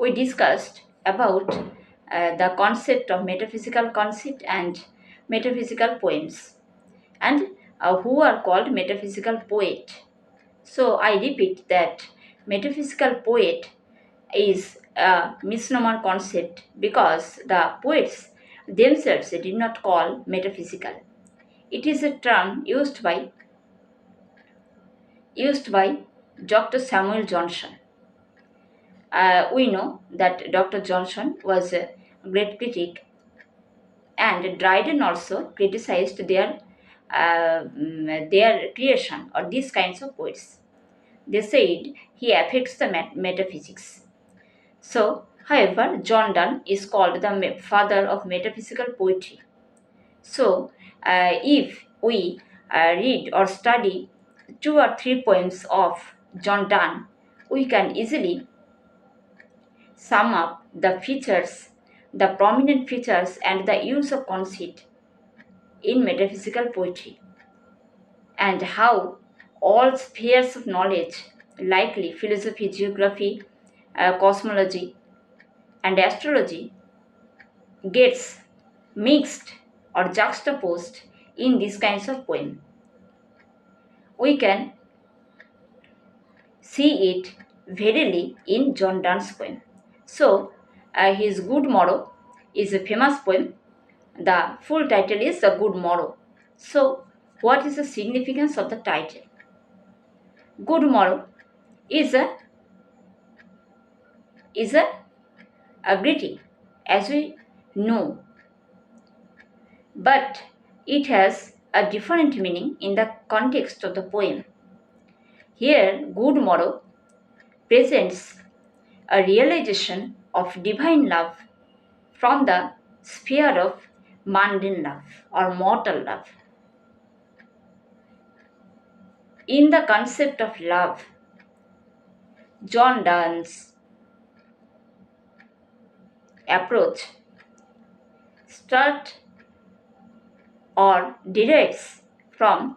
we discussed about the concept of metaphysical concept and metaphysical poems, and who are called metaphysical poet. So I repeat that metaphysical poet is a misnomer concept because the poets themselves did not call metaphysical. It is a term used by Dr. Samuel Johnson. We know that Dr. Johnson was a great critic, and Dryden also criticized their creation or these kinds of poets. They said he affects the metaphysics. So, however, John Donne is called the father of metaphysical poetry. So, if we read or study two or three poems of John Donne, we can easily sum up the features, the prominent features, and the use of conceit in metaphysical poetry, and how all spheres of knowledge, likely philosophy, geography, cosmology, and astrology, gets mixed or juxtaposed in these kinds of poem. We can see it verily in John Donne's poem. So, his Good Morrow is a famous poem. The full title is The Good Morrow. So, what is the significance of the title? Good Morrow is a greeting, as we know, but it has a different meaning in the context of the poem. Here, Good Morrow presents a realization of divine love from the sphere of mundane love or mortal love. In the concept of love, John Donne's approach starts or derives from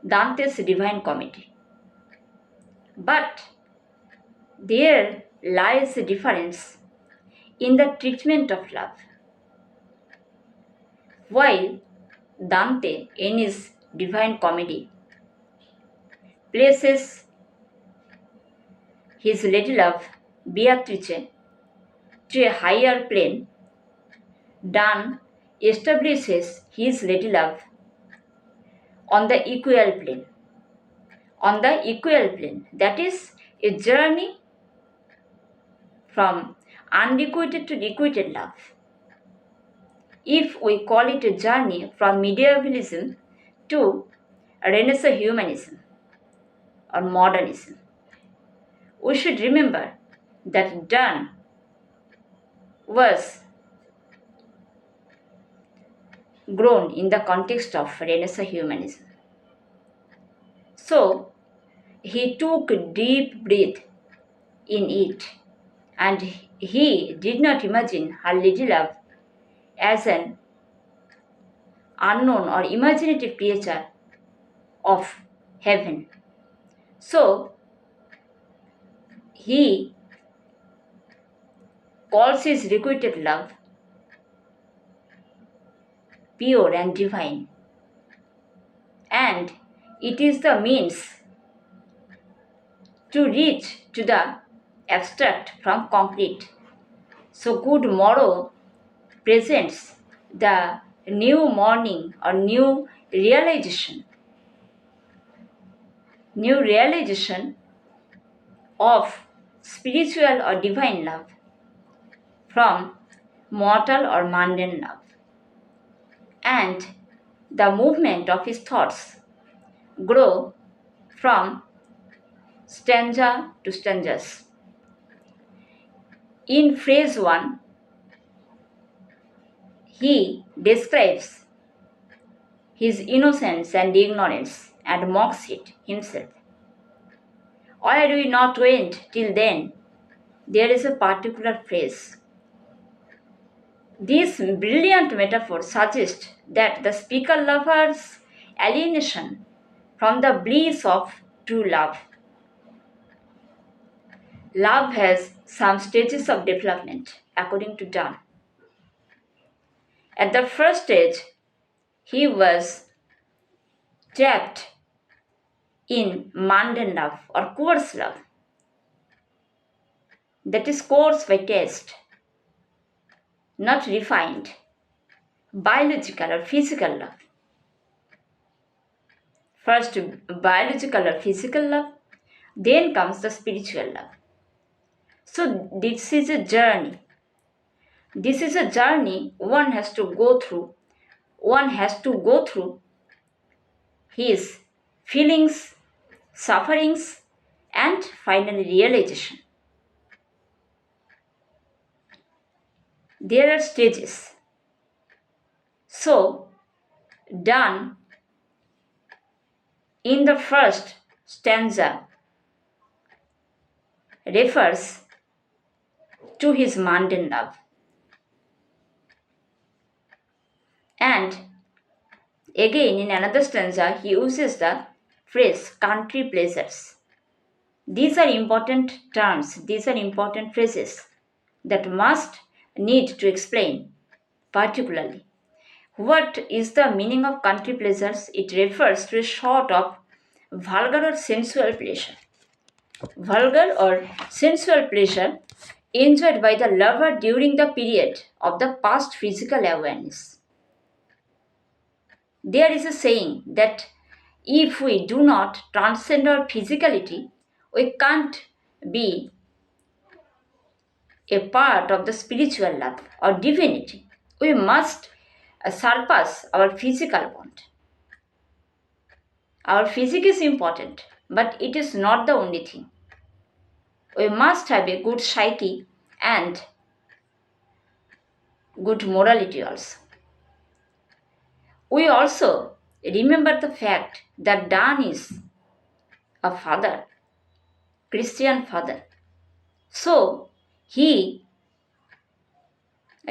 Dante's Divine Comedy. But there lies a difference in the treatment of love. While Dante, in his Divine Comedy, places his lady love, Beatrice, to a higher plane, Donne establishes his lady love on the equal plane. On the equal plane, that is a journey from unrequited to requited love. If we call it a journey from medievalism to Renaissance humanism or modernism, we should remember that Donne was grown in the context of Renaissance humanism. So he took deep breath in it, and he did not imagine her lady love as an unknown or imaginative creature of heaven. So he calls his requited love pure and divine, and it is the means to reach to the abstract from concrete. So, Good Morrow presents the new morning or new realization of spiritual or divine love from mortal or mundane love. And the movement of his thoughts grow from stanza to stanzas. In phrase 1, he describes his innocence and ignorance and mocks it himself. Why do we not wait till then? There is a particular phrase. This brilliant metaphor suggests that the speaker lover's alienation from the bliss of true love. Love has some stages of development according to Donne. At the first stage, he was trapped in mundane love or coarse love, that is coarse by taste, not refined, biological or physical love. First, biological or physical love, then comes the spiritual love. So, this is a journey. This is a journey one has to go through. One has to go through his feelings, sufferings, and finally realization. There are stages. So, Donne in the first stanza refers to his mundane love. And again, in another stanza, he uses the phrase country pleasures. These are important terms, these are important phrases that must need to explain particularly. What is the meaning of country pleasures? It refers to a sort of vulgar or sensual pleasure. Vulgar or sensual pleasure enjoyed by the lover during the period of the past physical awareness. There is a saying that if we do not transcend our physicality, we can't be a part of the spiritual love or divinity. We must surpass our physical bond. Our physique is important, but it is not the only thing. We must have a good psyche and good morality also. We also remember the fact that Donne is a father, Christian father. So he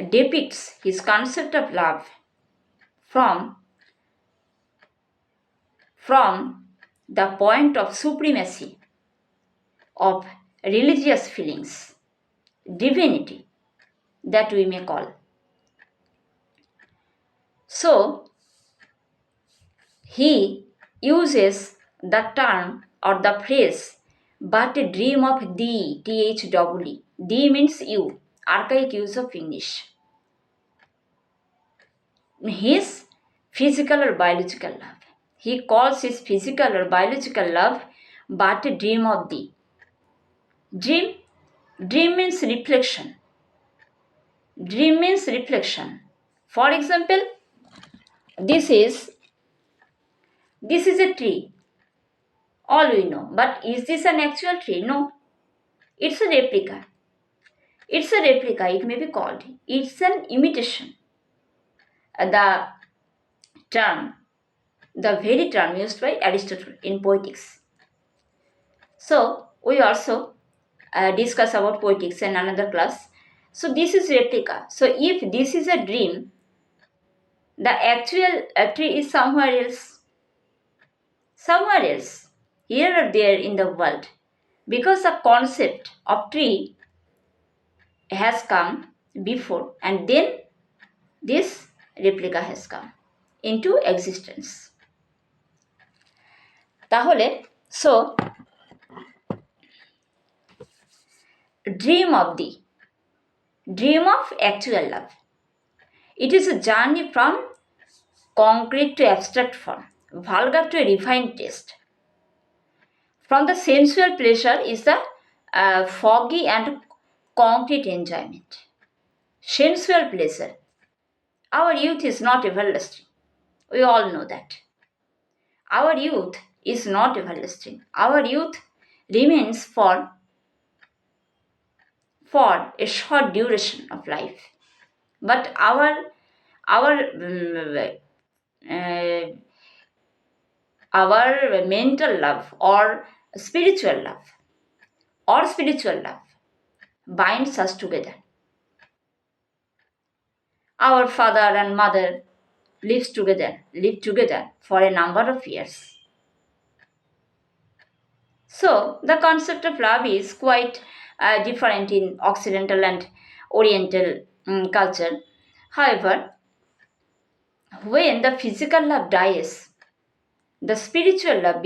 depicts his concept of love from the point of supremacy of religious feelings, divinity, that we may call. So he uses the term or the phrase, but a dream of thee, Thee. Thee means you, archaic use of English. His physical or biological love. He calls his physical or biological love but a dream of thee. Dream means reflection. Dream means reflection. For example, this is a tree. All we know. But is this an actual tree? No. It's a replica. It's a replica, it may be called. It's an imitation. The very term used by Aristotle in poetics. So, we also discuss about poetics in another class. So, this is replica. So, if this is a dream, the actual tree is somewhere else. Somewhere else. Here or there in the world. Because the concept of tree has come before and then this replica has come into existence. Tahole, so dream of thee, dream of actual love. It is a journey from concrete to abstract form, vulgar to a refined taste. From the sensual pleasure is the foggy and concrete enjoyment. Sensual pleasure. Our youth is not everlasting. We all know that. Our youth is not everlasting. Our youth remains for a short duration of life. But our uh, mental love or spiritual love binds us together. Our father and mother lived together for a number of years. So the concept of love is quite different in Occidental and Oriental culture. However, when the physical love dies, the spiritual love